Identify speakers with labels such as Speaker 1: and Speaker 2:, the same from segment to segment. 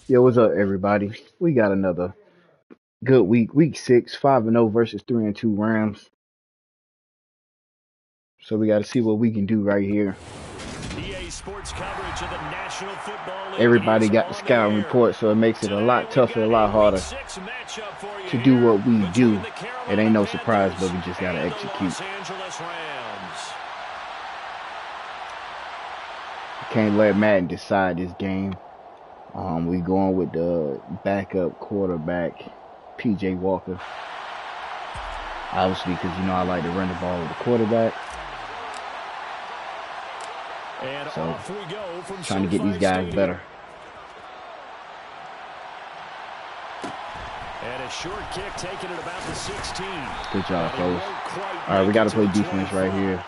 Speaker 1: Yo, what's up, everybody? We got another good week 6, 5-0 versus 3-2 Rams. So we got to see what we can do right here.
Speaker 2: EA Sports coverage of the National Football League.
Speaker 1: Everybody got the scouting report, so it makes it a lot tougher, a lot harder to do what we do. It ain't no surprise, but we just got to execute. Can't let Madden decide this game. We going with the backup quarterback, PJ Walker. Obviously, because I like to run the ball with the quarterback.
Speaker 2: And
Speaker 1: so,
Speaker 2: off we go from
Speaker 1: trying to get these guys better.
Speaker 2: And a short kick taken at about the 16.
Speaker 1: Good job, folks. All right, we got to play defense right here.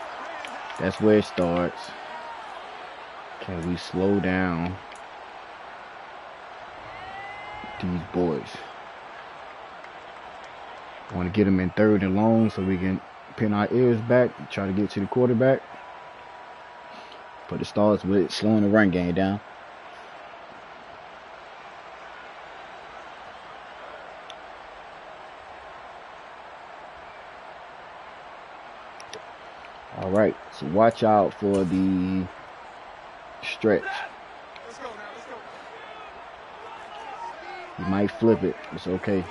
Speaker 1: That's where it starts. Can we slow down these boys? I want to get them in 3rd and long so we can pin our ears back and try to get to the quarterback. But it starts with slowing the run game down. All right, so watch out for the stretch. You might flip it. It's okay.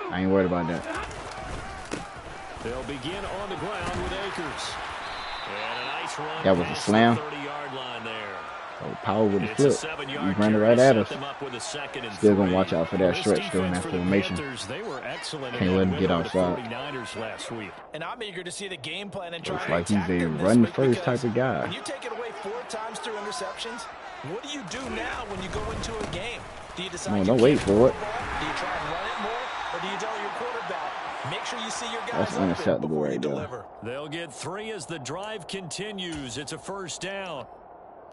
Speaker 1: I ain't worried about that.
Speaker 2: They'll begin on the ground with Akers. And a nice run.
Speaker 1: That was a slam. Oh, power with the flip. You ran it right at us. Still gonna watch out for that stretch during that formation. Can't let him get outside.
Speaker 3: And I'm eager to see the game plan and
Speaker 1: looks like he's a run first type of guy.
Speaker 3: When you take it away 4 times through interceptions, what do you do now when you go into a game? Do you decide
Speaker 1: don't wait for it.
Speaker 3: Do you try and run it more, or do you tell your quarterback, make sure you see your guys
Speaker 1: That's unacceptable right there.
Speaker 2: They'll get 3 as the drive continues. It's a first down.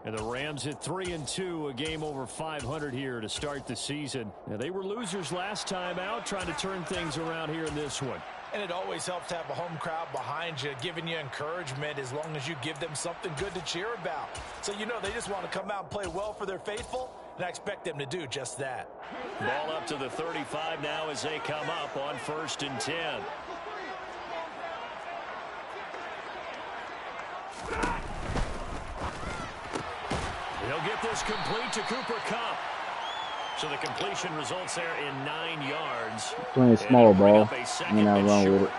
Speaker 2: And the Rams hit 3-2, a game over 500 here to start the season. Now, they were losers last time out, trying to turn things around here in this one.
Speaker 3: And it always helps to have a home crowd behind you, giving you encouragement as long as you give them something good to cheer about. So they just want to come out and play well for their faithful, and I expect them to do just that.
Speaker 2: Ball up to the 35 now as they come up on 1st and 10. He'll get this complete to Cooper Kupp. So the completion results there in 9 yards.
Speaker 1: Playing small ball. Ain't nothing wrong with it.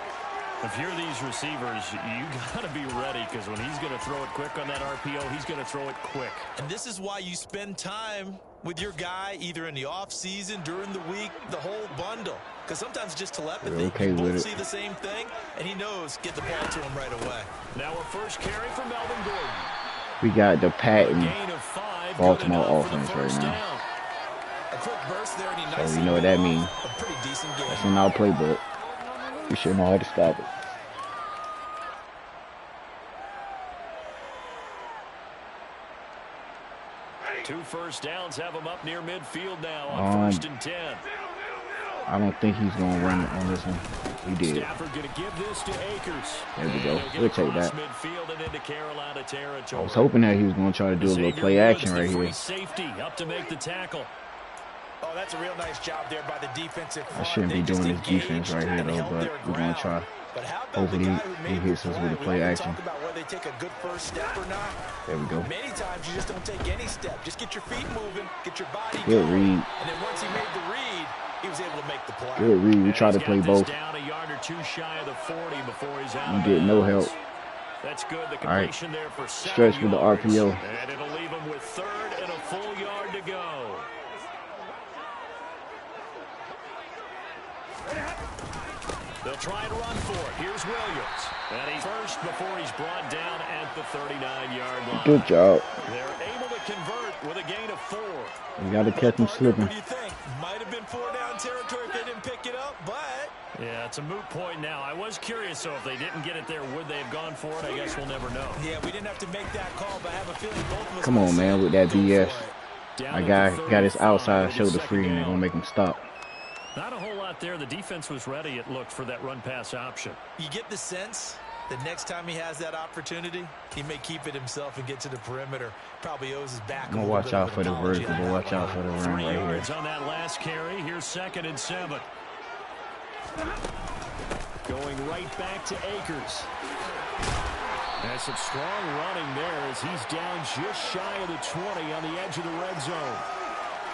Speaker 2: If you're these receivers, you got to be ready, because when he's going to throw it quick on that RPO, he's going to throw it quick.
Speaker 3: And this is why you spend time with your guy, either in the offseason, during the week, the whole bundle. Because sometimes just telepathy.
Speaker 1: Okay with it.
Speaker 3: See the same thing, and he knows get the ball to him right away.
Speaker 2: Now a first carry for Melvin Gordon.
Speaker 1: We got the Patton Baltimore offense right now. So you know what that means. That's in our playbook. We should know how to stop it.
Speaker 2: Two first downs have him up near midfield now on 1st and 10.
Speaker 1: I don't think he's going to run it on this one. He did.
Speaker 2: Stafford going to give this to Akers.
Speaker 1: There we go. We'll take that.
Speaker 2: Midfield and into Carolina territory.
Speaker 1: I was hoping that he was going to try to do a little play action right here.
Speaker 2: Safety up to make the tackle.
Speaker 3: Oh, that's a real nice job there by the defensive front.
Speaker 1: I shouldn't be doing this defense right here, though, but we're going to try. Hopefully he hits us with a play action. There we go.
Speaker 3: Many times you just don't take any step. Just get your feet moving, get your body
Speaker 1: good
Speaker 3: going.
Speaker 1: read.
Speaker 3: And then once he made the read, he was able to make the play.
Speaker 1: Good read. We try to play both.
Speaker 2: Down a yard or 2 shy of the 40 before he's out.
Speaker 1: You get no help.
Speaker 2: That's good. The
Speaker 1: all right.
Speaker 2: There for
Speaker 1: stretch with the RPO.
Speaker 2: And it'll leave him with 3rd and a full yard to go. They'll try and run for it. Here's Williams. And he's first before he's brought down at the 39-yard line.
Speaker 1: Good job.
Speaker 2: They're able to convert with a gain of 4.
Speaker 1: We got to catch him slipping.
Speaker 3: What do you think? Might have been 4 down territory if they didn't pick it up, but...
Speaker 2: Yeah, it's a moot point now. I was curious, so if they didn't get it there, would they have gone for it? I guess we'll never know.
Speaker 3: Yeah, we didn't have to make that call, but I have a feeling both of us...
Speaker 1: Come on, man, with that BS. My guy got his outside shoulder free, and they're going to make him stop.
Speaker 2: Not a whole lot there. The defense was ready, it looked, for that run-pass option.
Speaker 3: You get the sense The next time he has that opportunity, he may keep it himself and get to the perimeter. Probably owes his back.
Speaker 1: I'm gonna watch out for the vertical, but watch out for the run right here.
Speaker 2: 3 yards on that last carry. Here's 2nd and 7. Going right back to Akers. And some strong running there as he's down just shy of the 20 on the edge of the red zone.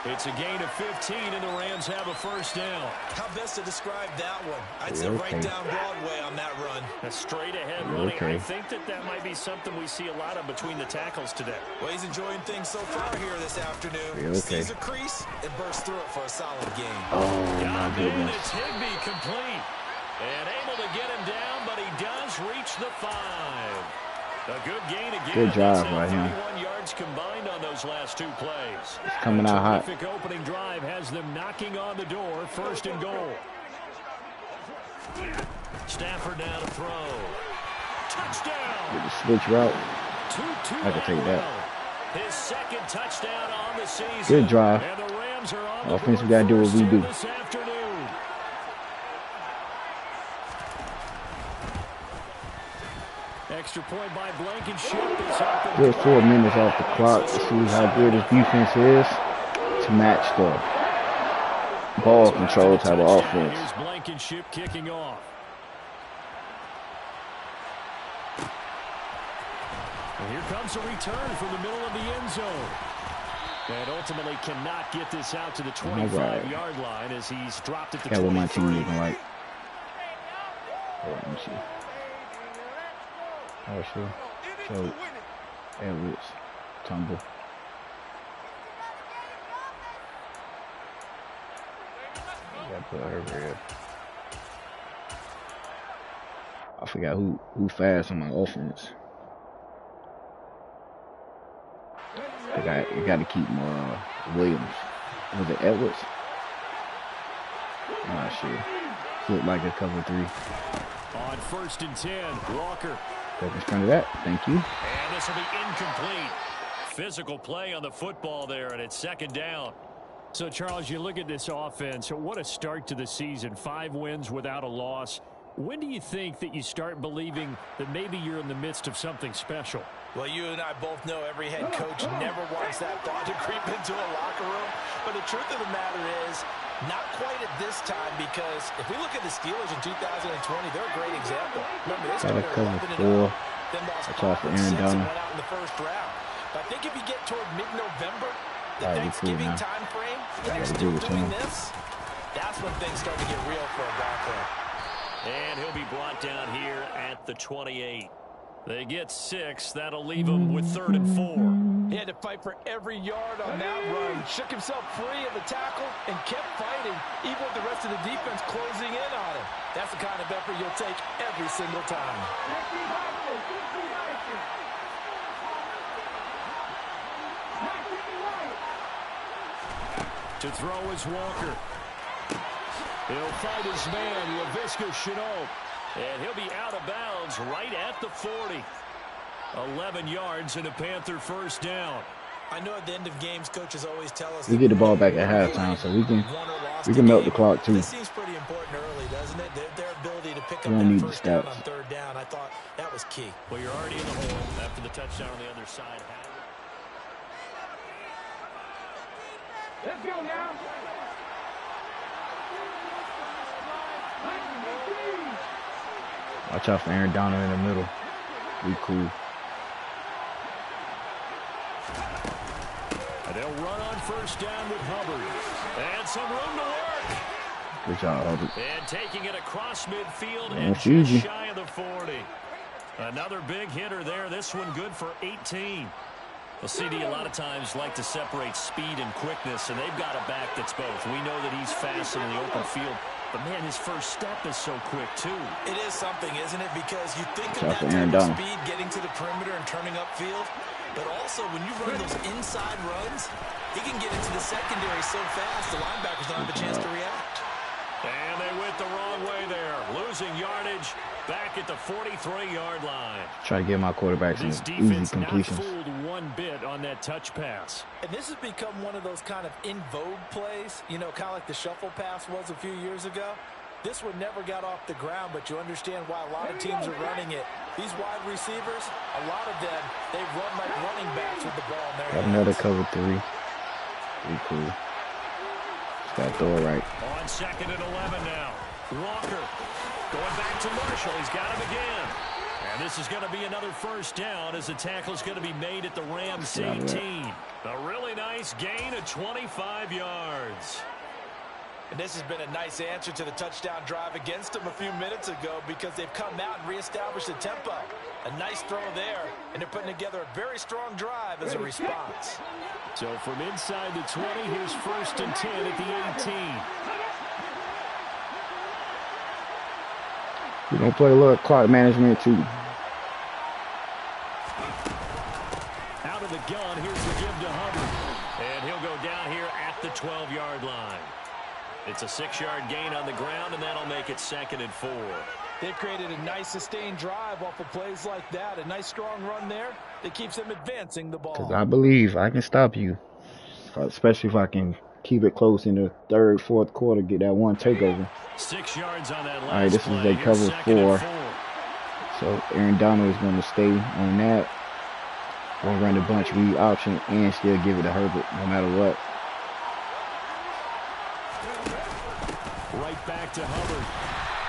Speaker 2: It's a gain of 15, and the Rams have a first down.
Speaker 3: How best to describe that one? I'd say right down Broadway on that run.
Speaker 2: A straight-ahead running. I think that might be something we see a lot of between the tackles today.
Speaker 3: Well, he's enjoying things so far here this afternoon. Sees a crease and bursts through it for a solid gain.
Speaker 1: Oh, my goodness.
Speaker 2: It's Higbee complete. And able to get him down, but he does reach the 5. A good gain again.
Speaker 1: Good drive by him.
Speaker 2: 31 yards combined on those last 2 plays.
Speaker 1: It's coming out hot.
Speaker 2: Terrific opening drive has them knocking on the door. 1st and goal. Stafford now to throw. Touchdown.
Speaker 1: With the switch route. I can take that.
Speaker 2: His 2nd touchdown on the season.
Speaker 1: Good drive.
Speaker 2: And the Rams are on
Speaker 1: Offense, we gotta do what we do.
Speaker 2: this afternoon. Extra point by Blankenship is up.
Speaker 1: Good 4 minutes off the clock to see how good his defense is to match the ball control type of offense.
Speaker 2: Here's Blankenship kicking off. And here comes a return from the middle of the end zone. And ultimately cannot get this out to the 25-yard line as he's dropped it to 23.
Speaker 1: What my team looking like. Let me see. Oh, sure. So, Edwards, tumble. Gotta put her there. I forgot who fast on my offense. You got to keep Williams. Was it Edwards? I'm not sure. Looked like a cover 3.
Speaker 2: On 1st and 10, Walker.
Speaker 1: In front of that. Thank you.
Speaker 2: And this will be incomplete. Physical play on the football there, and it's 2nd down. So, Charles, you look at this offense. What a start to the season. 5 wins without a loss. When do you think that you start believing that maybe you're in the midst of something special?
Speaker 3: Well, you and I both know every head coach never wants that thought to creep into a locker room. But the truth of the matter is, not quite at this time, because if we look at the Steelers in 2020, they're a great example. Remember, they started 11-0, then lost 5-6 and went out in the 1st round. But I think if you get toward mid-November, the Thanksgiving time frame, and you're still doing this, that's when things start to get real for a golf player.
Speaker 2: And he'll be brought down here at the 28. They get 6. That'll leave him with 3rd and 4.
Speaker 3: He had to fight for every yard on that run. Shook himself free of the tackle and kept fighting, even with the rest of the defense closing in on him. That's the kind of effort you'll take every single time.
Speaker 2: To throw is Walker. He'll fight his man, Laviska Shenault. And he'll be out of bounds right at the 40. 11 yards and a Panther 1st down.
Speaker 3: I know at the end of games, coaches always tell us
Speaker 1: we get the ball back at halftime, so we can milk the clock too.
Speaker 3: This seems pretty important early, doesn't it? Their ability to pick up
Speaker 1: that
Speaker 3: first down on 3rd down. I thought that was key.
Speaker 2: Well, you're already in the hole after the touchdown on the other side.
Speaker 4: Let's go now.
Speaker 1: Watch out for Aaron Donald in the middle. We cool.
Speaker 2: And they'll run on 1st down with Hubbard. And some room to work.
Speaker 1: Good job, Hubbard.
Speaker 2: And taking it across midfield and just shy of the 40. Another big hitter there. This one good for 18. Well, CD a lot of times like to separate speed and quickness, and they've got a back that's both. We know that he's fast in the open field, but, man, his first step is so quick, too.
Speaker 3: It is something, isn't it? Because you think of that type of speed getting to the perimeter and turning upfield, but also when you run those inside runs, he can get into the secondary so fast the linebackers don't have a chance to react.
Speaker 2: And they went the wrong way there, losing yardage back at the 43-yard line.
Speaker 1: Try to get my quarterback some easy completions.
Speaker 2: Not fooled one bit on that touch pass.
Speaker 3: And this has become one of those kind of in vogue plays, you know, kind of like the shuffle pass was a few years ago. This one never got off the ground, but you understand why a lot of teams are running it. These wide receivers, a lot of them, they run like running backs with the ball in their hands.
Speaker 1: Another cover 3. Pretty cool. Just got to throw it right.
Speaker 2: On 2nd and 11 now. Walker going back to Marshall. He's got him again. And this is going to be another first down as the tackle is going to be made at the Rams 18. A really nice gain of 25 yards.
Speaker 3: And this has been a nice answer to the touchdown drive against them a few minutes ago because they've come out and reestablished the tempo. A nice throw there, and they're putting together a very strong drive as a response.
Speaker 2: So from inside the 20, here's 1st and 10 at the 18.
Speaker 1: We're going to play a little clock management, too.
Speaker 2: Out of the gun, here's the give to Hubbard. And he'll go down here at the 12-yard line. It's a 6-yard gain on the ground, and that'll make it 2nd and 4.
Speaker 3: They've created a nice sustained drive off of plays like that. A nice strong run there that keeps them advancing the ball.
Speaker 1: Because I believe I can stop you, especially if I can keep it close in the 3rd, 4th quarter, get that one takeover.
Speaker 2: 6 yards on that last
Speaker 1: All right, this
Speaker 2: play.
Speaker 1: is a cover 4. So Aaron Donald is going to stay on that. We'll run the bunch read option and still give it to Herbert no matter what.
Speaker 2: Right back to Hubbard.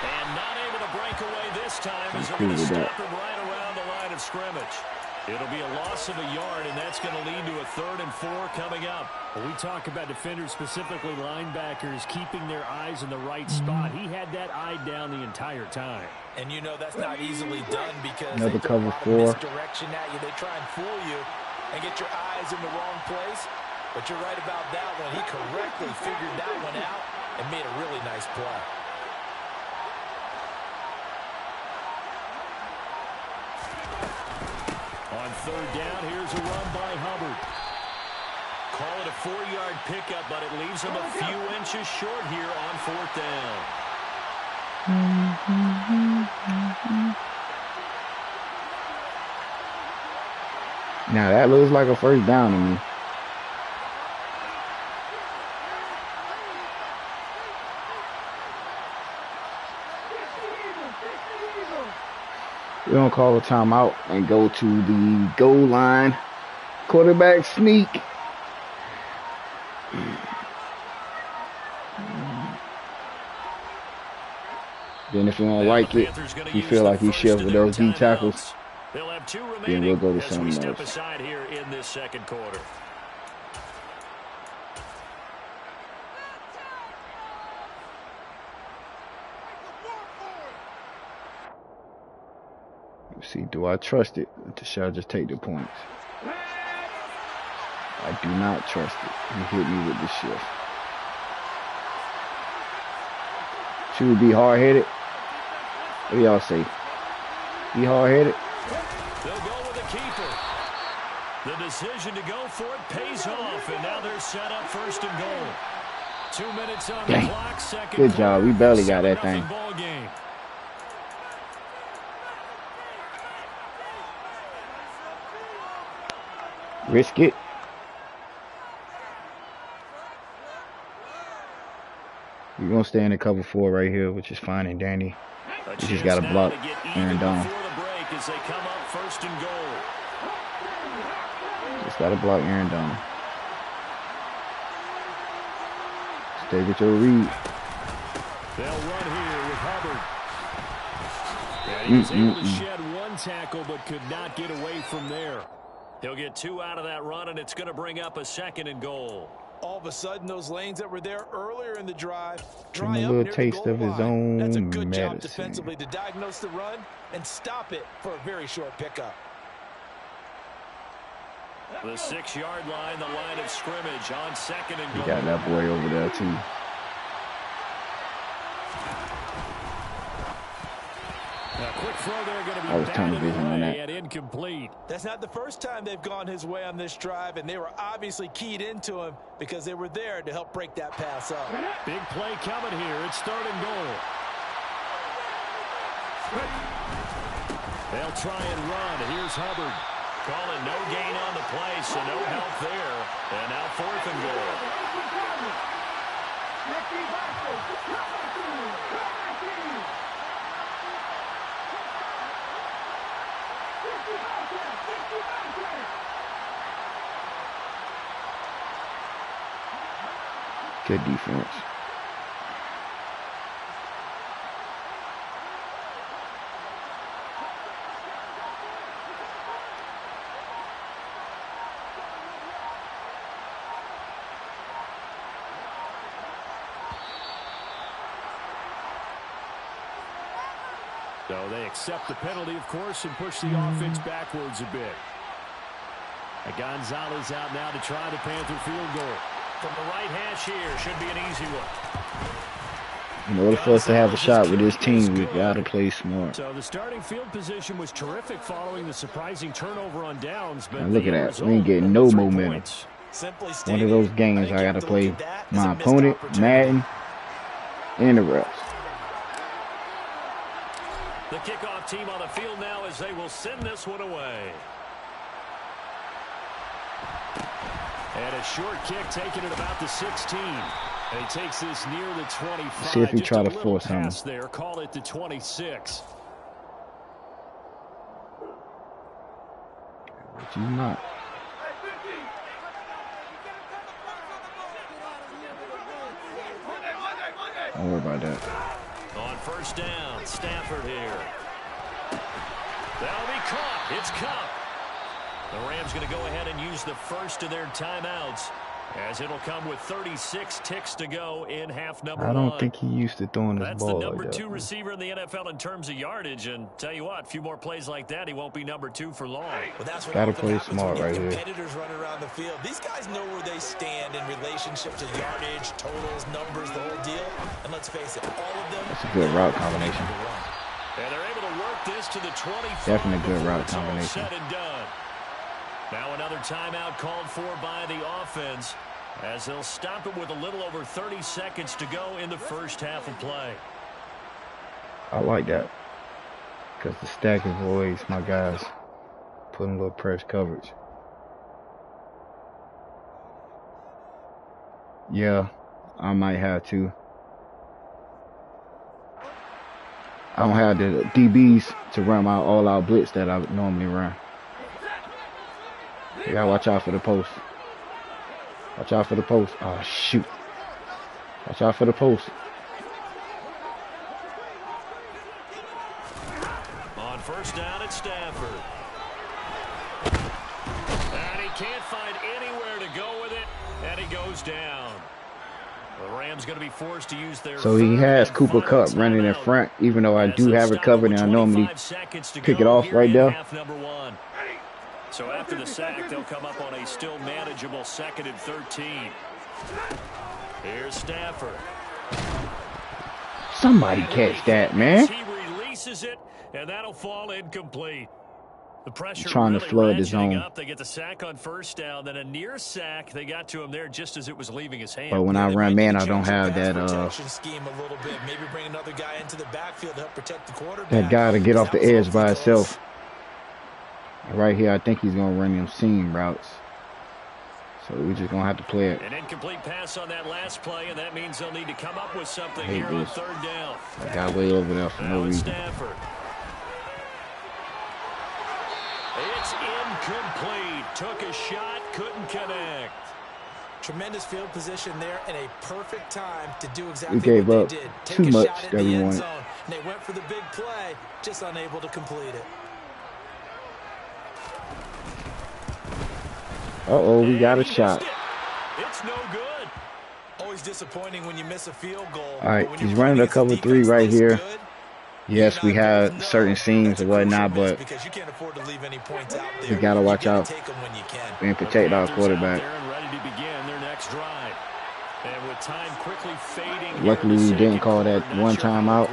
Speaker 2: And not able to break away this time as they're
Speaker 1: cool
Speaker 2: going to
Speaker 1: with
Speaker 2: stop him right around the line of scrimmage. It'll be a loss of a yard, and that's going to lead to a 3rd and 4 coming up. When we talk about defenders, specifically linebackers, keeping their eyes in the right spot, he had that eye down the entire time.
Speaker 3: And you know that's not easily done because
Speaker 1: another
Speaker 3: they
Speaker 1: cover 4.
Speaker 3: Misdirection at you. They try and fool you and get your eyes in the wrong place. But you're right about that one. He correctly figured that one out and made a really nice play.
Speaker 2: On 3rd down, here's a run by Hubbard. Call it a 4-yard pickup, but it leaves him a few inches short here on 4th down.
Speaker 1: Now that looks like a 1st down to me. We're going to call a timeout and go to the goal line. Quarterback sneak. Then if you don't like it, if you feel like he shift with those D tackles, then we'll go to something else.
Speaker 2: Aside here in this 2nd quarter.
Speaker 1: See, do I trust it? Or should I just take the points? I do not trust it. He hit me with the shift. Should we be hard-headed? What do y'all say? Be hard-headed?
Speaker 2: They'll go with the keeper. The decision to go for it pays off, and now they're set up 1st and goal. 2 minutes on the clock, 2nd.
Speaker 1: Good job. We barely got that thing.
Speaker 2: Ball game.
Speaker 1: Risk it. We're going to stay in the cover 4 right here, which is fine and dandy. We just got to block Aaron Donald. Just got to block Aaron Donald. Stay with your read.
Speaker 2: They'll run here with Hubbard. Yeah, he was able to shed one tackle, but could not get away from there. He'll get 2 out of that run, and it's going to bring up a 2nd and goal.
Speaker 3: All of a sudden, those lanes that were there earlier in the drive
Speaker 1: dry up. A little taste of his own
Speaker 3: That's a good
Speaker 1: medicine.
Speaker 3: job defensively to diagnose the run and stop it for a very short pickup.
Speaker 2: The 6-yard line, the line of scrimmage on 2nd and goal.
Speaker 1: You got that boy over there, too.
Speaker 2: A quick throw there, going to be
Speaker 1: I was tunnel vision on that.
Speaker 2: And incomplete.
Speaker 3: That's not the first time they've gone his way on this drive, and they were obviously keyed into him because they were there to help break that pass up.
Speaker 2: Big play coming here. It's 3rd and goal. They'll try and run. Here's Hubbard. Calling no gain on the play, so no help there. And now 4th and goal.
Speaker 1: Good defense.
Speaker 2: So they accept the penalty, of course, and push the offense backwards a bit. Gonzalez out now to try the Panther field goal. From the right hash here, should be an easy one.
Speaker 1: In order for us to have a shot with this team, we got to play smart.
Speaker 2: So the starting field position was terrific following the surprising turnover on downs. But
Speaker 1: look at that. We ain't getting no momentum. One of those games I got to play my opponent, Madden, and the refs.
Speaker 2: The kickoff team on the field now as they will send this one away. And a short kick taken at about the 16. And he takes this near the 25.
Speaker 1: See if he try to force him.
Speaker 2: There, call it the 26.
Speaker 1: But you not. Don't worry about that.
Speaker 2: On first down, Stafford here. That'll be caught. It's caught. The Rams going to go ahead and use the first of their timeouts, as it'll come with 36 ticks to go in half number 1.
Speaker 1: I don't think he used to throwing his ball.
Speaker 2: That's the number 2 receiver in the NFL in terms of yardage, and tell you what, a few more plays like that, he won't be number 2 for long.
Speaker 3: Well, that's what
Speaker 1: gotta play smart right here.
Speaker 3: Competitors running around the field. These guys know where they stand in relationship to yardage, totals, numbers, the whole deal. And let's face it, all of them.
Speaker 1: That's a good route combination.
Speaker 2: And they're able to work this to the 25.
Speaker 1: Definitely a good route combination.
Speaker 2: Said and done. Now another timeout called for by the offense, as they'll stop it with a little over 30 seconds to go in the first half of play.
Speaker 1: I like that, because the stack is always my guys putting a little press coverage. Yeah, I might have to. I don't have the DBs to run my all-out blitz that I would normally run. You gotta watch out for the post. Watch out for the post. Oh, shoot. Watch out for the post.
Speaker 2: On first down at Stafford. And he can't find anywhere to go with it. And he goes down. The Rams going to be forced to use their.
Speaker 1: So he has Cooper Kupp running in front, even though I do have it covered and I normally pick it off right there.
Speaker 2: So after the sack, they'll come up on a still manageable 2nd and 13. Here's Stafford.
Speaker 1: Somebody catch that, man.
Speaker 2: He releases it, and that'll fall incomplete. The pressure
Speaker 1: trying
Speaker 2: really
Speaker 1: to flood the zone.
Speaker 2: up. They get the sack on first down, then a near sack. They got to him there just as it was leaving his hand.
Speaker 1: But when I run man, I don't have that
Speaker 3: scheme a little bit. Maybe bring another guy into the backfield to help protect the quarterback.
Speaker 1: That guy to get off the edge by himself. Right here, I think he's going to run them seam routes. So we're just going to have to play it.
Speaker 2: An incomplete pass on that last play, and that means they'll need to come up with something here on third down.
Speaker 1: That guy way over there for no reason.
Speaker 2: Stafford. It's incomplete. Took a shot, couldn't connect.
Speaker 3: Tremendous field position there and a perfect time to do exactly
Speaker 1: what they did.
Speaker 3: Take
Speaker 1: too
Speaker 3: a
Speaker 1: much
Speaker 3: shot
Speaker 1: that
Speaker 3: in
Speaker 1: we
Speaker 3: the end
Speaker 1: wanted.
Speaker 3: zone. And they went for the big play, just unable to complete it.
Speaker 1: Uh-oh, we got a shot.
Speaker 2: It's no good.
Speaker 3: Always disappointing when you miss a field goal.
Speaker 1: All right, he's running a cover 3 right here. Yes, we have certain seams and whatnot, but we got to watch out and protect our quarterback. Luckily, we didn't call that one timeout.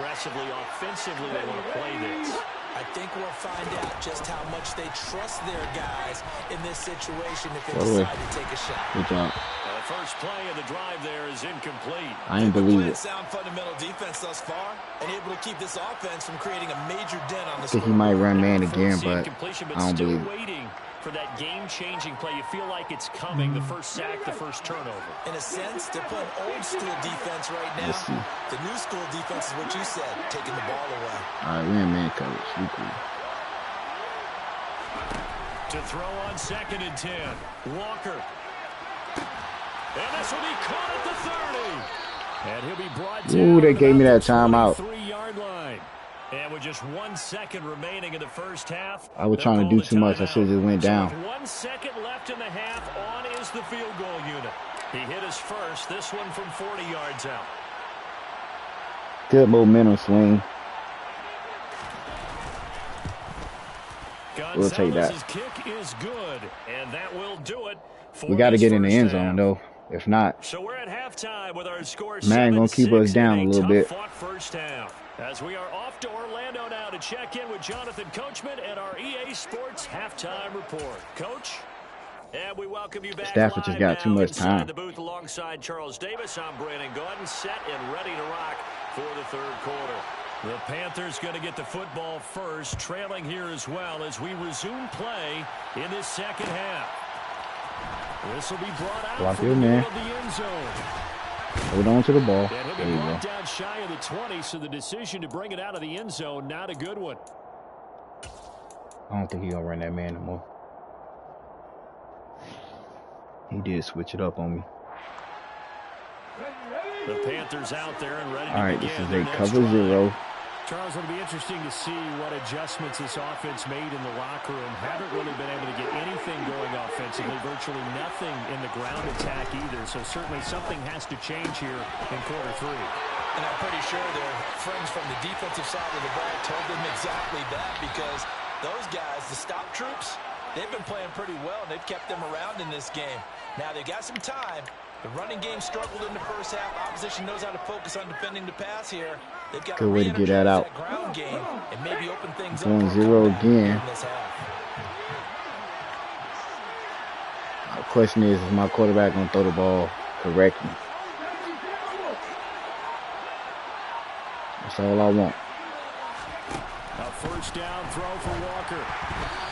Speaker 3: I think we'll find out just how much they trust their guys in this situation if they decide to take a shot.
Speaker 1: Good job.
Speaker 2: The first play of the drive there is incomplete.
Speaker 1: I ain't believe it.
Speaker 3: Sound fundamental defense thus far, and able to keep this offense from creating a major dent on the
Speaker 1: I think he might run man again, but I don't believe it.
Speaker 2: for that game-changing play. You feel like it's coming, the first sack, the first turnover.
Speaker 3: In a sense, they're playing old-school defense right now. The new-school defense is what you said, taking the ball away.
Speaker 1: All right, we're in man coverage. We cool.
Speaker 2: To throw on 2nd and 10. Walker. And this will be caught at the 30. And he'll be brought down.
Speaker 1: Ooh, they gave me that timeout.
Speaker 2: 3-yard line. And with just 1 second remaining in the first half,
Speaker 1: I was trying to do too much. I should have just went down.
Speaker 2: So with 1 second left in the half, on is the field goal unit. He hit his first, this one from 40 yards out.
Speaker 1: Good momentum swing. We'll take that.
Speaker 2: Kick is good, and that will do it.
Speaker 1: We got to get in the end zone, though. If not,
Speaker 2: so we're at halftime with our score.
Speaker 1: Man gonna keep us down a little bit.
Speaker 2: First half. As we are off to Orlando now to check in with Jonathan Coachman and our EA Sports halftime report. Coach, and we welcome you back.
Speaker 1: Stafford just got too much time.
Speaker 2: The booth alongside Charles Davis. I'm Brandon Gordon, set and ready to rock for the third quarter. The Panthers going to get the football first, trailing here as well as we resume play in this second half. This will be brought out
Speaker 1: Block
Speaker 2: from
Speaker 1: your
Speaker 2: the
Speaker 1: man.
Speaker 2: middle of the end zone.
Speaker 1: Hold on to the ball.
Speaker 2: And he'll be brought down shy of the 20, so the decision to bring it out of the end zone, not a good one.
Speaker 1: I don't think he's going to run that man no more. He did switch it up on me.
Speaker 2: The Panthers out there and ready to
Speaker 1: All right,
Speaker 2: begin.
Speaker 1: this is a cover 0.
Speaker 2: Charles, it'll be interesting to see what adjustments this offense made in the locker room. Haven't really been able to get anything going offensively, virtually nothing in the ground attack either. So certainly something has to change here in quarter 3.
Speaker 3: And I'm pretty sure their friends from the defensive side of the ball told them exactly that, because those guys, the stop troops, they've been playing pretty well. They've kept them around in this game. Now they've got some time. The running game struggled in the first half. Opposition knows how to focus on defending the pass here. They've got
Speaker 1: good way to get that out.
Speaker 3: That ground game and maybe open things
Speaker 1: going
Speaker 3: up
Speaker 1: 0 again. The question is my quarterback going to throw the ball correctly? That's all I want.
Speaker 2: A first down throw for Walker.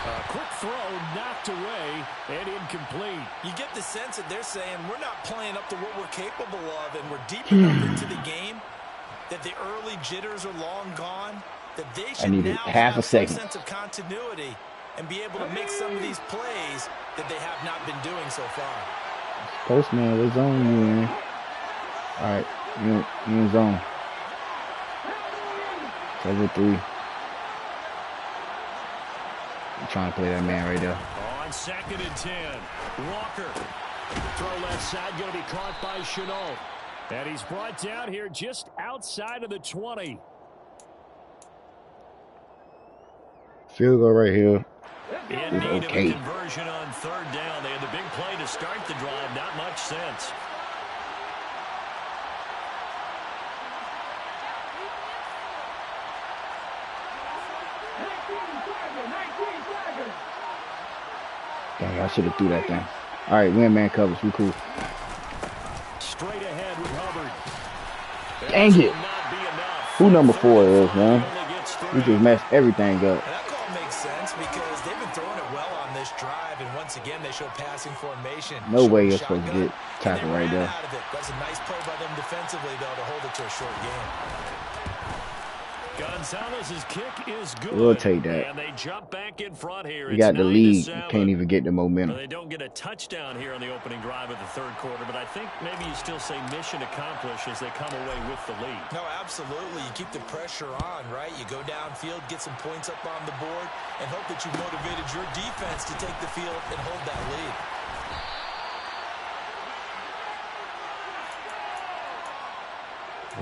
Speaker 2: A quick throw knocked away and incomplete.
Speaker 3: You get the sense that they're saying we're not playing up to what we're capable of, and we're deep enough into the game that the early jitters are long gone, that they should now
Speaker 1: half a second.
Speaker 3: Sense of continuity and be able to make some of these plays that they have not been doing so far.
Speaker 1: Postman, what zone you in? All right, you in zone. Cover 3. I'm trying to play that man right there.
Speaker 2: On 2nd and 10, Walker. Throw left side, going to be caught by Chenault. And he's brought down here just outside of the 20.
Speaker 1: Field goal right here.
Speaker 2: In need of a conversion on 3rd down. They had the big play to start the drive. Not much sense.
Speaker 1: Dang, I should have threw that thing. All right, win man covers. We cool.
Speaker 2: Straight ahead with Hubbard.
Speaker 1: Dang it. Who number 4 is, man? We just messed everything up.
Speaker 3: And that call makes sense because they've been throwing it well on this drive, and once again they show passing formation.
Speaker 1: No way you're supposed to get tackled right there.
Speaker 3: That's a nice play by them defensively, though, to hold it to a short game.
Speaker 2: Gonzalez's kick is good.
Speaker 1: We'll take that.
Speaker 2: And they jump back in front here.
Speaker 1: You got the lead. You can't even get the momentum.
Speaker 2: They don't get a touchdown here on the opening drive of the 3rd quarter, but I think maybe you still say mission accomplished as they come away with the lead.
Speaker 3: No, absolutely. You keep the pressure on, right? You go downfield, get some points up on the board, and hope that you motivated your defense to take the field and hold that lead.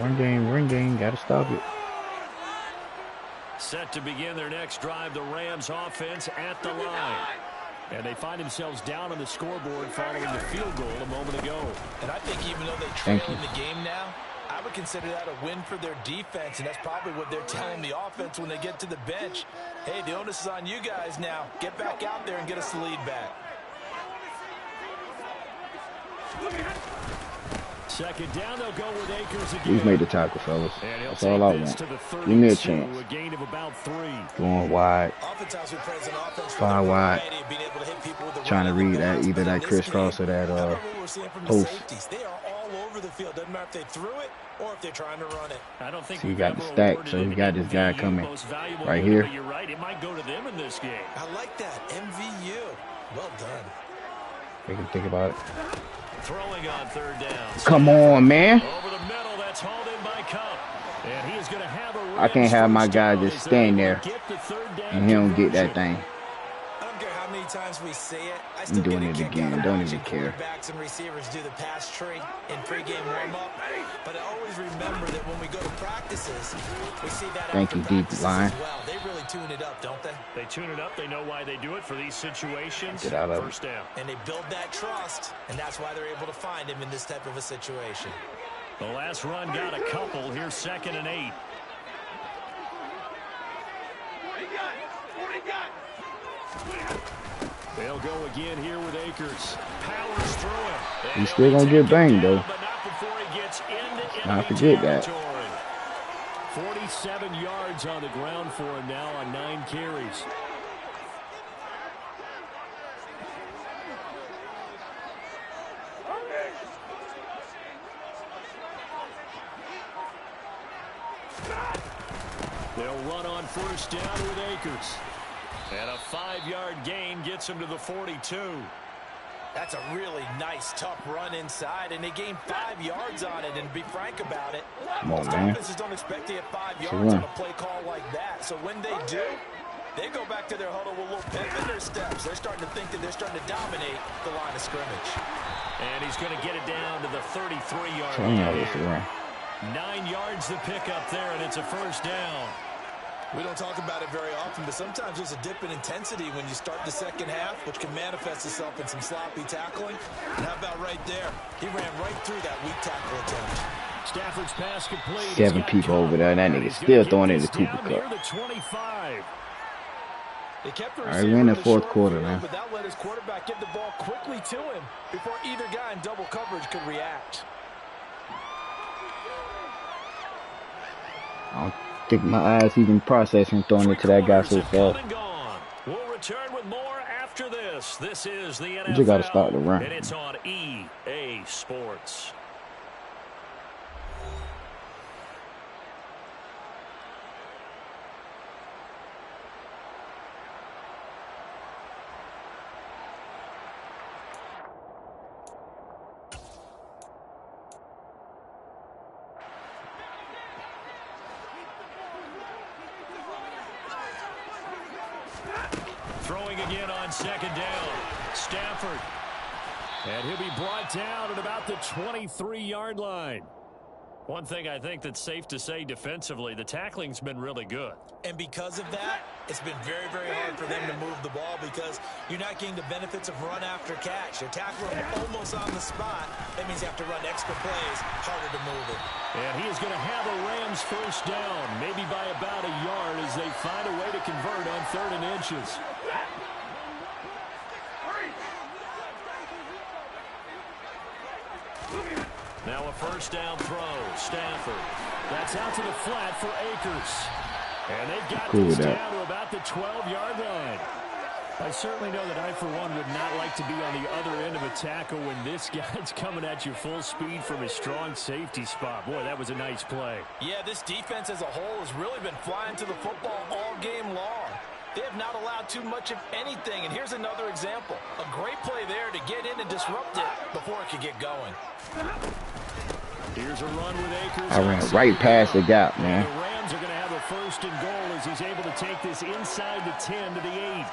Speaker 1: Run game, gotta stop it.
Speaker 2: Set to begin their next drive, the Rams offense at the line. And they find themselves down on the scoreboard following the field goal a moment ago.
Speaker 3: And I think even though they trail in the game now, I would consider that a win for their defense, and that's probably what they're telling the offense when they get to the bench. Hey, the onus is on you guys now. Get back out there and get us the lead back.
Speaker 2: 2nd down, they'll go with Akers again.
Speaker 1: He's made the tackle, fellas. That's all I want. Give me a chance.
Speaker 2: A gain of about 3.
Speaker 1: Going wide. 5 wide. trying to read that either that crisscross or that post.
Speaker 3: They are all over the field. Doesn't matter if they threw it or if they're trying to run it.
Speaker 2: I don't think
Speaker 1: so he got the stack, so he got this guy coming right here.
Speaker 2: You're right. It might go to them in this game.
Speaker 3: I like that. MVU. Well done.
Speaker 1: They can think about it.
Speaker 2: Throwing on third down.
Speaker 1: Come on, man.
Speaker 2: Over the middle, that's hauled in by Cup. And he is going to have a
Speaker 1: I can't have my guy just stand there and he don't get that thing.
Speaker 3: I don't care how many times we say it. I
Speaker 1: I'm
Speaker 3: still
Speaker 1: doing
Speaker 3: get a
Speaker 1: it
Speaker 3: kick
Speaker 1: again.
Speaker 3: out of
Speaker 1: Don't
Speaker 3: watching
Speaker 1: even care.
Speaker 3: quarterbacks and receivers do the pass tree in pregame warm-up. But I always remember that when we go to practices, we see that
Speaker 1: Thank you, deep line.
Speaker 3: well. They really tune it up, don't they?
Speaker 2: They tune it up. They know why they do it for these situations.
Speaker 1: Get out of
Speaker 2: First down.
Speaker 3: And they build that trust, and that's why they're able to find him in this type of a situation.
Speaker 2: The last run got a couple. Here's 2nd and 8. They'll go again here with Akers. Powers through it.
Speaker 1: He's still going to get banged, though.
Speaker 2: But not before he gets into
Speaker 1: I forget that.
Speaker 2: 47 yards on the ground for him now on 9 carries. They'll run on first down with Akers. And a 5-yard gain gets him to the 42.
Speaker 3: That's a really nice, tough run inside, and they gained 5 yards on it. And to be frank about it, most offenses don't expect to get 5 yards on a play call like that. So when they do, they go back to their huddle with a little pep in their steps. They're starting to think that they're starting to dominate the line of scrimmage.
Speaker 2: And he's going to get it down to the 33-yard line. 9 yards to pick up there, and it's a first down.
Speaker 3: We don't talk about it very often, but sometimes there's a dip in intensity when you start the second half, which can manifest itself in some sloppy tackling. And how about right there? He ran right through that weak tackle attempt.
Speaker 2: Stafford's pass complete.
Speaker 1: 7 people over there. That nigga still throwing it to Cooper Cup. All right, we're in the 4th quarter, man.
Speaker 3: But that let his quarterback get the ball quickly to him before either guy in double coverage could react.
Speaker 1: I think my eyes even processing throwing it to that guy so fast.
Speaker 2: We'll return with more after this. This is the NFL.
Speaker 1: You just got to start the run.
Speaker 2: And it's on EA Sports. Throwing again on 2nd down. Stafford. And he'll be brought down at about the 23-yard line. One thing I think that's safe to say defensively, the tackling's been really good.
Speaker 3: And because of that, it's been very, very hard for them to move the ball because you're not getting the benefits of run after catch. They're tackling almost on the spot. That means you have to run extra plays, harder to move it.
Speaker 2: And he is going to have the Rams first down, maybe by about a yard as they find a way to convert on 3rd and inches. Now a first down throw. Stafford. That's out to the flat for Akers. And they've got this down to about the 12-yard line. I certainly know that I, for one, would not like to be on the other end of a tackle when this guy's coming at you full speed from his strong safety spot. Boy, that was a nice play.
Speaker 3: Yeah, this defense as a whole has really been flying to the football all game long. They have not allowed too much of anything. And here's another example. A great play there to get in and disrupt it before it could get going.
Speaker 2: Here's a run with Akers.
Speaker 1: I ran right past the gap, man.
Speaker 2: The Rams are going to have a 1st and goal as he's able to take this inside the 10 to the 8.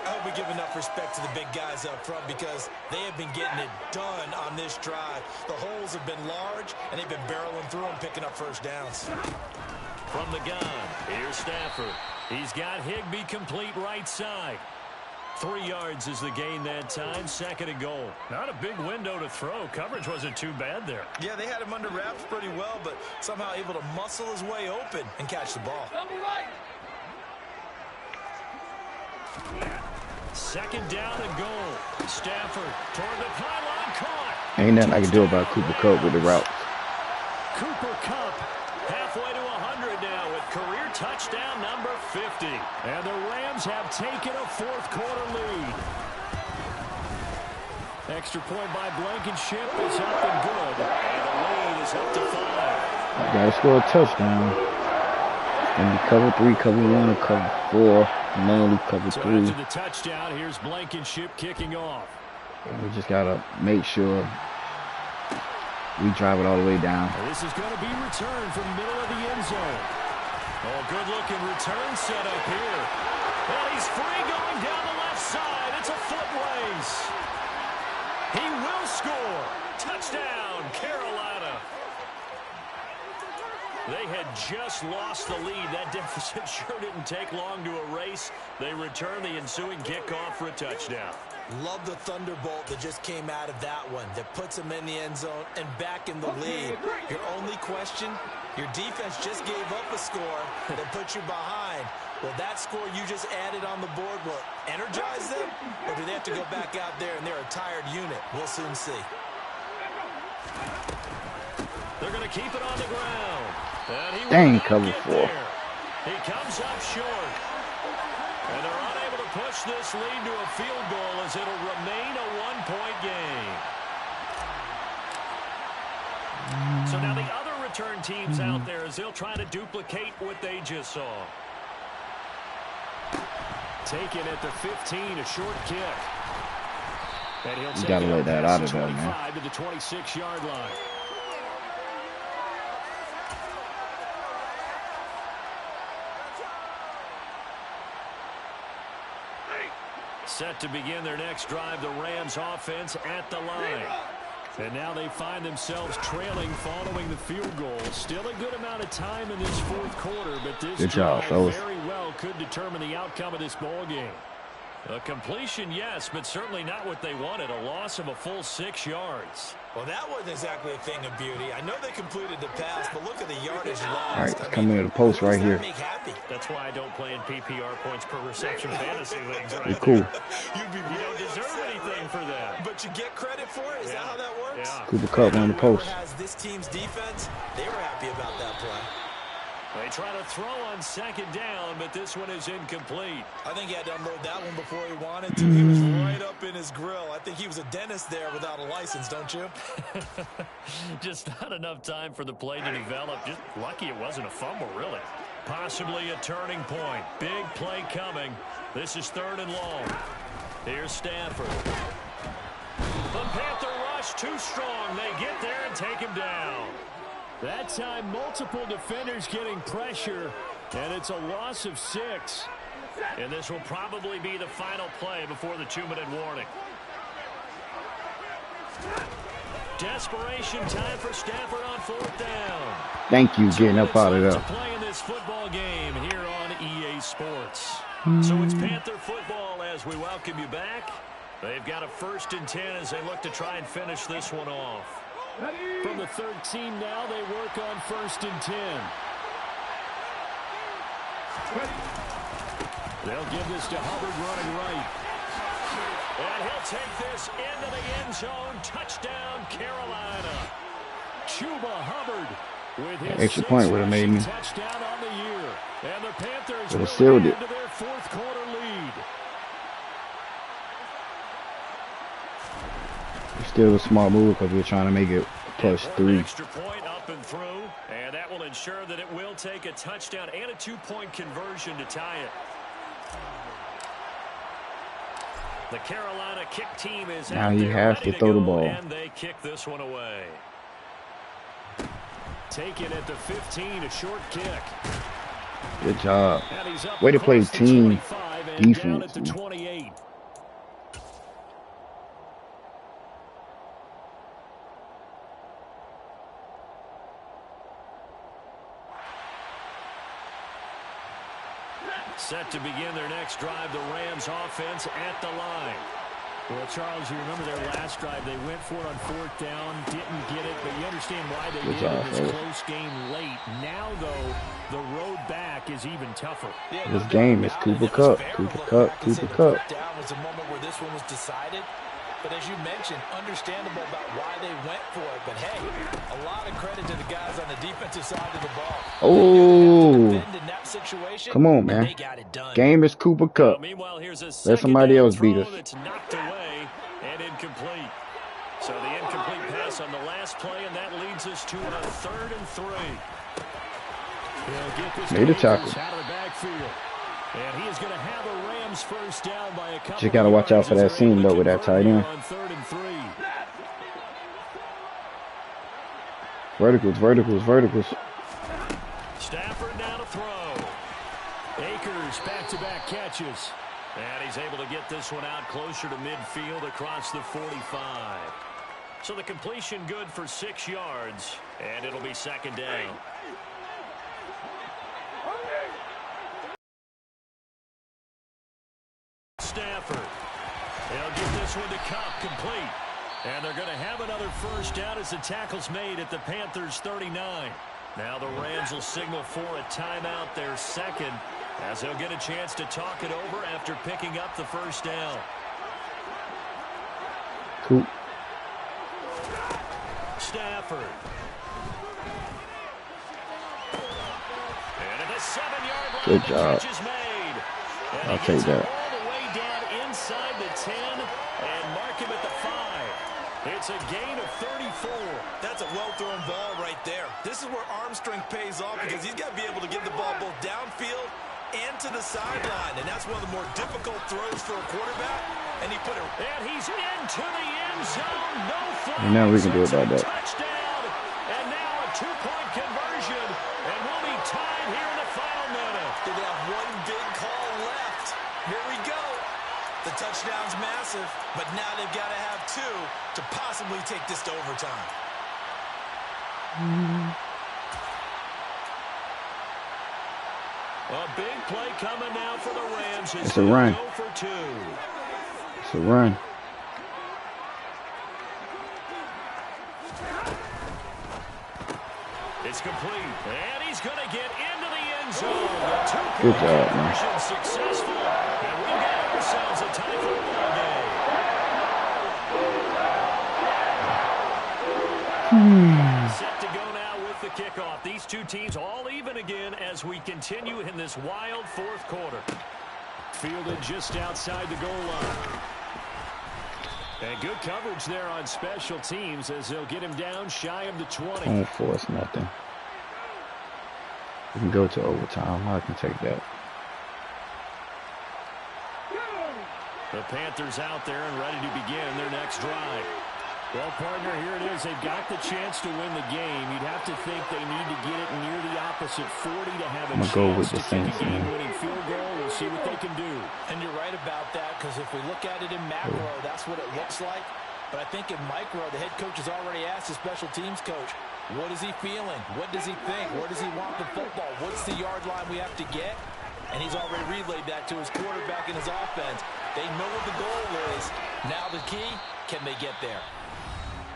Speaker 3: I hope we give enough respect to the big guys up front because they have been getting it done on this drive. The holes have been large, and they've been barreling through them, picking up first downs.
Speaker 2: From the gun, here's Stafford. He's got Higbee complete right side. 3 yards is the gain that time. 2nd and goal. Not a big window to throw. Coverage wasn't too bad there.
Speaker 3: Yeah, they had him under wraps pretty well, but somehow able to muscle his way open and catch the ball.
Speaker 2: 2nd down and goal. Stafford toward the pylon, caught.
Speaker 1: Ain't nothing I can do about Cooper Cup with the route.
Speaker 2: Cooper Cup halfway to 100 now with career touchdown number 50. And the Rams have taken a 4th quarter lead. Extra point by Blankenship is up and good. And the lead is up to 5.
Speaker 1: Gotta score a touchdown. And we cover 3, cover 1, or cover 4. Mainly cover 3.
Speaker 2: So after the touchdown, here's Blankenship kicking off.
Speaker 1: And we just gotta make sure we drive it all the way down.
Speaker 2: This is going to be returned from the middle of the end zone. Oh, good-looking return set up here. And he's free going down the left side. It's a foot race. He will score. Touchdown, Carolina. They had just lost the lead. That deficit sure didn't take long to erase. They return the ensuing kickoff for a touchdown.
Speaker 3: Love the thunderbolt that just came out of that one. That puts them in the end zone and back in the lead. Your only question, your defense just gave up a score that put you behind. Will that score you just added on the board will energize them? Or do they have to go back out there and they're a tired unit? We'll soon see.
Speaker 2: They're going to keep it on the ground.
Speaker 1: Dang, cover 4.
Speaker 2: He comes up short. And they're unable to push this lead to a field goal as it'll remain a 1-point game. So now the other return teams out there as they'll try to duplicate what they just saw. Taken at the 15, a short kick. And he'll
Speaker 1: You gotta let that out of there, man.
Speaker 2: To the 26-yard line. Set to begin their next drive, the Rams offense at the line. And now they find themselves trailing following the field goal. Still a good amount of time in this fourth quarter, but this drive very well could determine the outcome of this ball game. A completion, yes, but certainly not what they wanted. A loss of a full 6 yards.
Speaker 3: Well, that wasn't exactly a thing of beauty. I know they completed the pass, but look at the yardage lost.
Speaker 1: All right, come into the post right here.
Speaker 2: That's why I don't play in PPR points per reception fantasy leagues. Right?
Speaker 1: You're cool.
Speaker 2: You don't deserve anything for that.
Speaker 3: But you get credit for it? Is that how that works?
Speaker 2: Yeah.
Speaker 1: Cooper Kupp on the post.
Speaker 3: Has this team's defense, they were happy about that play.
Speaker 2: They try to throw on second down, but this one is incomplete.
Speaker 3: I think he had to unload that one before he wanted to. He was right up in his grill. I think he was a dentist there without a license, don't you?
Speaker 2: Just not enough time for the play to develop. Just lucky it wasn't a fumble, really. Possibly a turning point. Big play coming. This is 3rd and long. Here's Stafford. The Panther rush too strong. They get there and take him down. That time, multiple defenders getting pressure, and it's a loss of 6. And this will probably be the final play before the 2-minute warning. Desperation time for Stafford on 4th down.
Speaker 1: Thank you, getting up out of there.
Speaker 2: Playing this football game here on EA Sports. So it's Panther football as we welcome you back. They've got a 1st and 10 as they look to try and finish this one off. From the 13 now, they work on 1st and 10. They'll give this to Hubbard running right. And he'll take this into the end zone. Touchdown, Carolina. Chuba Hubbard with his
Speaker 1: extra point would have made me.
Speaker 2: Touchdown on the year. And the Panthers
Speaker 1: would have sealed it.
Speaker 2: Into their 4th quarter lead.
Speaker 1: Still a smart move because we're trying to make it +3.
Speaker 2: Extra point up and through, and that will ensure that it will take a touchdown and a 2-point conversion to tie it. The Carolina kick team is
Speaker 1: now
Speaker 2: out
Speaker 1: you
Speaker 2: there
Speaker 1: have to throw the ball,
Speaker 2: and they kick this one away. Taken at the 15, a short kick.
Speaker 1: Good job. Way to play team defense.
Speaker 2: At the 28. Set to begin their next drive, the Rams offense at the line. Well, Charles, you remember their last drive. They went for it on 4th down, didn't get it, but you understand why they did it in this close game late. Now, though, the road back is even tougher.
Speaker 1: This game is Cooper Kupp. Cooper Kupp. Cooper Kupp.
Speaker 3: Down was a moment where this one was decided. But as you mentioned, understandable about why they went for it. But, hey, a lot of credit to the guys on the defensive side of the ball.
Speaker 1: Oh, come on, man. Game is Cooper Kupp.
Speaker 2: Meanwhile, here's a
Speaker 1: let somebody else beat us.
Speaker 2: That's knocked away and incomplete. So the incomplete pass on the last play, and that leads us to a 3rd and 3. He'll get this
Speaker 1: made a tackle.
Speaker 2: out of the backfield. And he is going to have a Rams first down by a couple.
Speaker 1: You got to watch out for that seam, though, with that tight end.
Speaker 2: On 3rd and 3.
Speaker 1: Verticals.
Speaker 2: Stafford now to throw. Akers back-to-back catches. And he's able to get this one out closer to midfield across the 45. So the completion good for 6 yards, and it'll be 2nd down. Stafford. They'll get this one to Cup, complete. And they're going to have another first down as the tackle's made at the Panthers' 39. Now the Rams will signal for a timeout, their 2nd, as they'll get a chance to talk it over after picking up the first down.
Speaker 1: Cool.
Speaker 2: Stafford. And at the 7-yard line,
Speaker 1: good job.
Speaker 2: Catch is made. And
Speaker 1: I'll take that.
Speaker 2: All the way down inside the 10 and mark him at the 5. It's a gain of 34.
Speaker 3: That's a well-thrown ball right there. This is where arm strength pays off because he's got to be able to get the ball both downfield and to the sideline. And that's one of the more difficult throws for a quarterback. And he put it.
Speaker 2: And he's into the end zone. No flag.
Speaker 1: And now we can do about that.
Speaker 2: Touchdown. And now a 2-point conversion. And we'll be tied here in the final minute.
Speaker 3: They have one big call left. Here we go. The touchdown's massive, but now they've got to have 2 to possibly take this to overtime.
Speaker 2: A big play coming now for the Rams.
Speaker 1: It's a run.
Speaker 2: Go for 2.
Speaker 1: It's a run.
Speaker 2: It's complete, and he's going to get into the end zone.
Speaker 1: Good job, man.
Speaker 2: Successful, and we've got ourselves a tie for the ball game. Set to go now with the kickoff. These two teams all even again as we continue in this wild 4th quarter. Fielded just outside the goal line. And good coverage there on special teams as they'll get him down shy of the 20.
Speaker 1: Don't force nothing. We can go to overtime. I can take that.
Speaker 2: The Panthers out there and ready to begin their next drive. Well, partner, here it is. They've got the chance to win the game. You'd have to think they need to get it near the opposite 40 to have a chance to kick a game-winning field goal. We'll see what they can do.
Speaker 3: And you're right about that, because if we look at it in macro, that's what it looks like. But I think in micro, the head coach has already asked the special teams coach, what is he feeling? What does he think? Where does he want the football? What's the yard line we have to get? And he's already relayed that to his quarterback and his offense. They know what the goal is. Now the key, can they get there?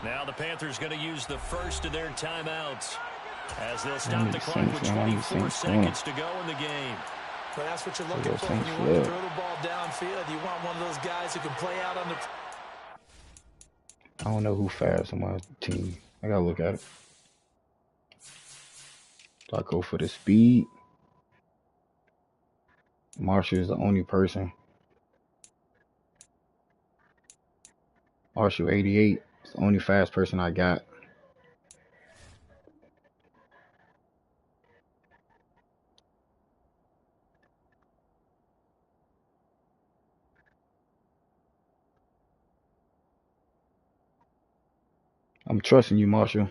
Speaker 2: Now the Panthers going to use the first of their timeouts as they'll stop the clock with 24 seconds to go in the game.
Speaker 3: But that's what you're looking for when you want to throw the ball downfield. You want one of those guys who can play out on the...
Speaker 1: I don't know who fast on my team. I gotta look at it. Do I go for the speed? Marshall is the only person. Marshall 88 is the only fast person I got. I'm trusting you, Marshall.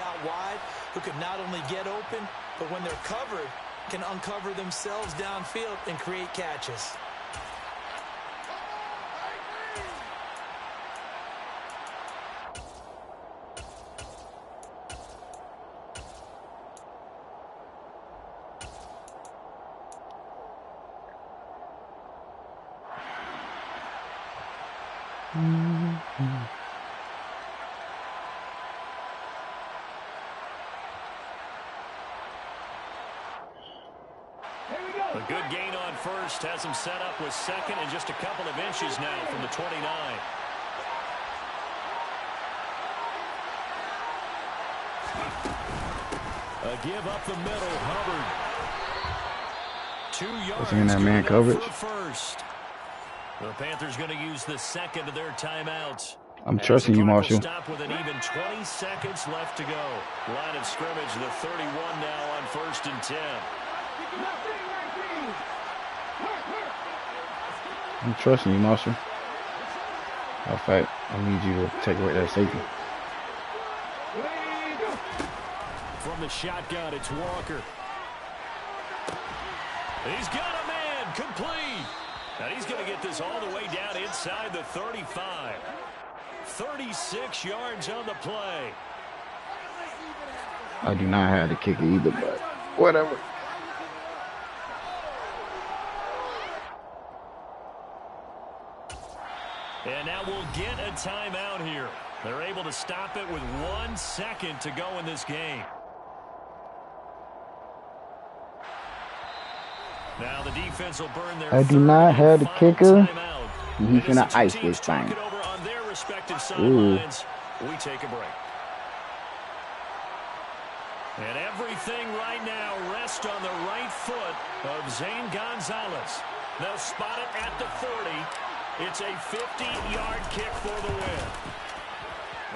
Speaker 3: Out wide, who can not only get open, but when they're covered, can uncover themselves downfield and create catches.
Speaker 2: A good gain on first has him set up with second and just a couple of inches now from the 29. A give up the middle, Hubbard. 2 yards.
Speaker 1: What's in that man coverage?
Speaker 2: First. The Panthers going to use the second of their timeouts.
Speaker 1: I'm trusting you, Marshall.
Speaker 2: Stop with an even 20 seconds left to go. Line of scrimmage, the 31 now on 1st and 10.
Speaker 1: I'm trusting you, Marshall. In fact, I need you to take away that safety.
Speaker 2: From the shotgun, it's Walker. He's got a man, complete. And he's going to get this all the way down inside the 35. 36 yards on the play.
Speaker 1: I do not have the kicker either, but whatever.
Speaker 2: And now we'll get a timeout here. They're able to stop it with 1 second to go in this game. Now the defense will burn their
Speaker 1: I do not have the kicker. He's gonna ice this thing. Ooh.
Speaker 2: We take a break. And everything right now rests on the right foot of Zane Gonzalez. They'll spot it at the 40. It's a 50-yard kick for the win.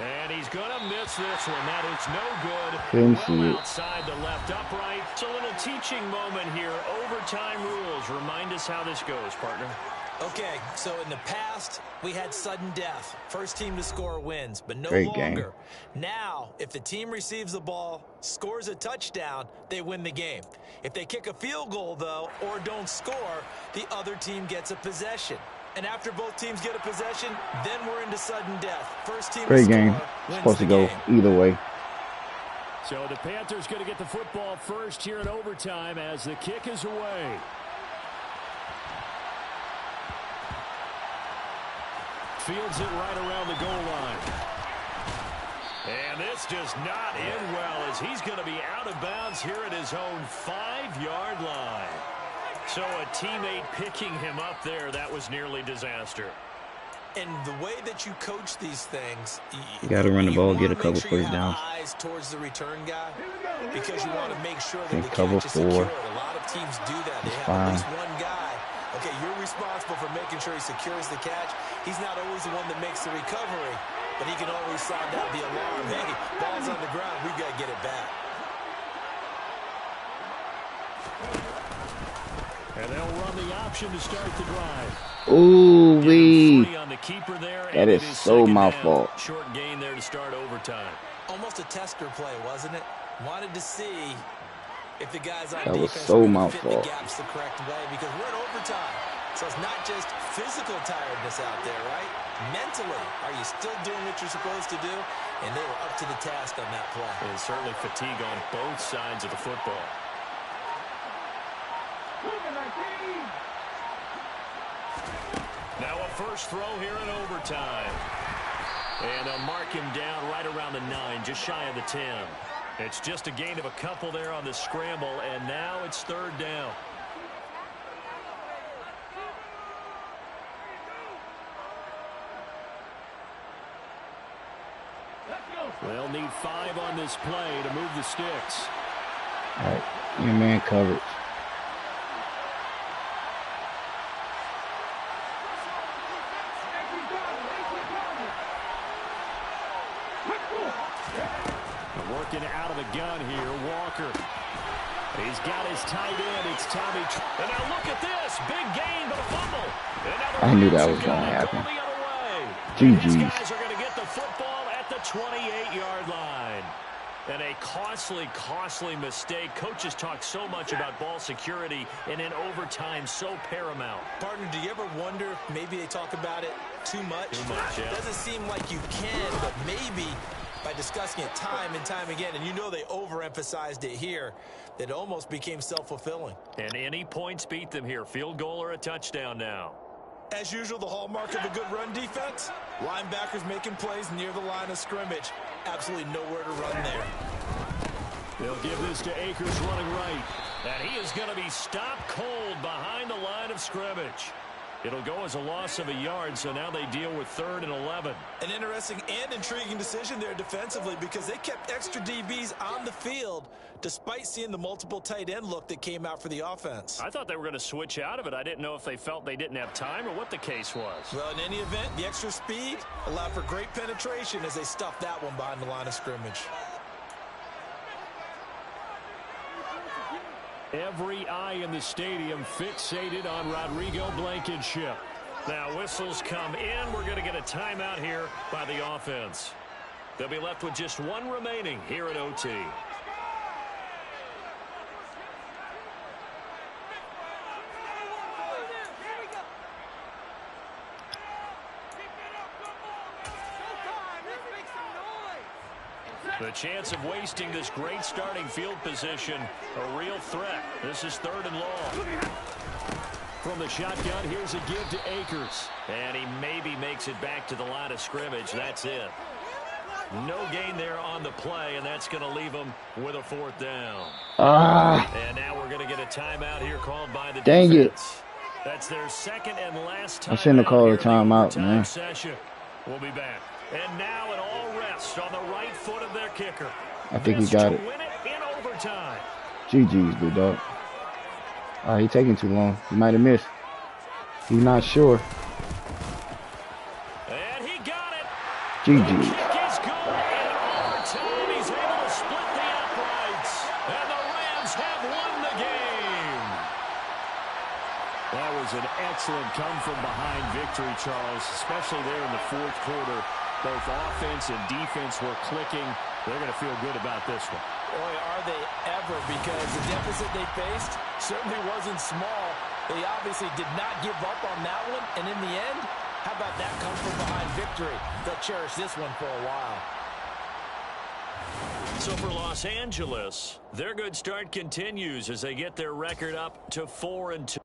Speaker 2: And he's going to miss this one. That is no good. Well outside the left upright. It's a little teaching moment here. Overtime rules. Remind us how this goes, partner.
Speaker 3: Okay, so in the past, we had sudden death. First team to score wins, but no longer.
Speaker 1: Game.
Speaker 3: Now, if the team receives the ball, scores a touchdown, they win the game. If they kick a field goal, though, or don't score, the other team gets a possession. And after both teams get a possession, then we're into sudden death. First team
Speaker 1: Great
Speaker 3: to
Speaker 1: game.
Speaker 3: Score
Speaker 1: Supposed to go
Speaker 3: game.
Speaker 1: either way.
Speaker 2: So the Panthers going to get the football first here in overtime as the kick is away. Fields it right around the goal line. And this does not end well as he's going to be out of bounds here at his own 5-yard line. So a teammate picking him up there, that was nearly disaster.
Speaker 3: And the way that you coach these things,
Speaker 1: you got to run the ball, get a couple first downs.
Speaker 3: Eyes towards the return guy because you want to make sure that the
Speaker 1: cover
Speaker 3: catch is
Speaker 1: 4.
Speaker 3: secured. A lot of teams do that. They have at least one guy. Okay, you're responsible for making sure he secures the catch. He's not always the one that makes the recovery, but he can always sound out the alarm. Hey, ball's on the ground. We've got to get it back.
Speaker 2: And they'll run the option to start the drive.
Speaker 1: Ooh, wee.
Speaker 2: That
Speaker 1: is so my fault.
Speaker 2: Short gain there to start overtime.
Speaker 3: Almost a tester play, wasn't it? Wanted to see if the guys on
Speaker 1: that was
Speaker 3: defense
Speaker 1: so my
Speaker 3: fit
Speaker 1: fault.
Speaker 3: The gaps the correct way because we're in overtime. So it's not just physical tiredness out there, right? Mentally, are you still doing what you're supposed to do? And they were up to the task on that play.
Speaker 2: And certainly fatigue on both sides of the football. Now a first throw here in overtime. And they'll mark him down right around the 9, just shy of the 10. It's just a gain of a couple there on the scramble, and now it's 3rd down. They'll need 5 on this play to move the sticks.
Speaker 1: All right, your man coverage.
Speaker 2: Working out of the gun here, Walker. He's got his tight end. It's Tommy. And now look at this. Big gain, but a fumble.
Speaker 1: I knew that was going to happen.
Speaker 2: These guys are going to get the football at the 28-yard line. And a costly mistake. Coaches talk so much about ball security, and in overtime, so paramount.
Speaker 3: Partner, do you ever wonder if maybe they talk about it too much?
Speaker 2: Too much, yeah.
Speaker 3: It doesn't seem like you can, but maybe by discussing it time and time again, and you know they overemphasized it here, that it almost became self-fulfilling.
Speaker 2: And any points beat them here. Field goal or a touchdown now.
Speaker 3: As usual, the hallmark of a good run defense, linebackers making plays near the line of scrimmage. Absolutely nowhere to run there.
Speaker 2: They'll give this to Akers running right. And he is going to be stopped cold behind the line of scrimmage. It'll go as a loss of a yard, so now they deal with 3rd and 11.
Speaker 3: An interesting and intriguing decision there defensively because they kept extra DBs on the field despite seeing the multiple tight end look that came out for the offense.
Speaker 2: I thought they were going to switch out of it. I didn't know if they felt they didn't have time or what the case was.
Speaker 3: Well, in any event, the extra speed allowed for great penetration as they stuffed that one behind the line of scrimmage.
Speaker 2: Every eye in the stadium fixated on Rodrigo Blankenship. Now whistles come in. We're going to get a timeout here by the offense. They'll be left with just one remaining here at OT. The chance of wasting this great starting field position, a real threat. This is 3rd and long. From the shotgun, here's a give to Akers. And he maybe makes it back to the line of scrimmage. That's it. No gain there on the play, and that's going to leave him with a 4th down. And now we're going to get a timeout here called by the
Speaker 1: defense. Dang it.
Speaker 2: That's their 2nd and last time.
Speaker 1: I shouldn't have called a timeout, man.
Speaker 2: Session. We'll be back. And now it all rests on the right foot of their kicker.
Speaker 1: I think he got it.
Speaker 2: Win it in overtime.
Speaker 1: GG's, big dog. He taking too long. He might have missed. He's not sure.
Speaker 2: And he got it.
Speaker 1: GG.
Speaker 2: The kick is good. In overtime, he's able to split the uprights. And the Rams have won the game. That was an excellent come-from-behind victory, Charles, especially there in the 4th quarter. Both offense and defense were clicking. They're going to feel good about this one.
Speaker 3: Boy, are they ever, because the deficit they faced certainly wasn't small. They obviously did not give up on that one, and in the end, how about that come-from-behind victory? They'll cherish this one for a while.
Speaker 2: So for Los Angeles, their good start continues as they get their record up to 4-2.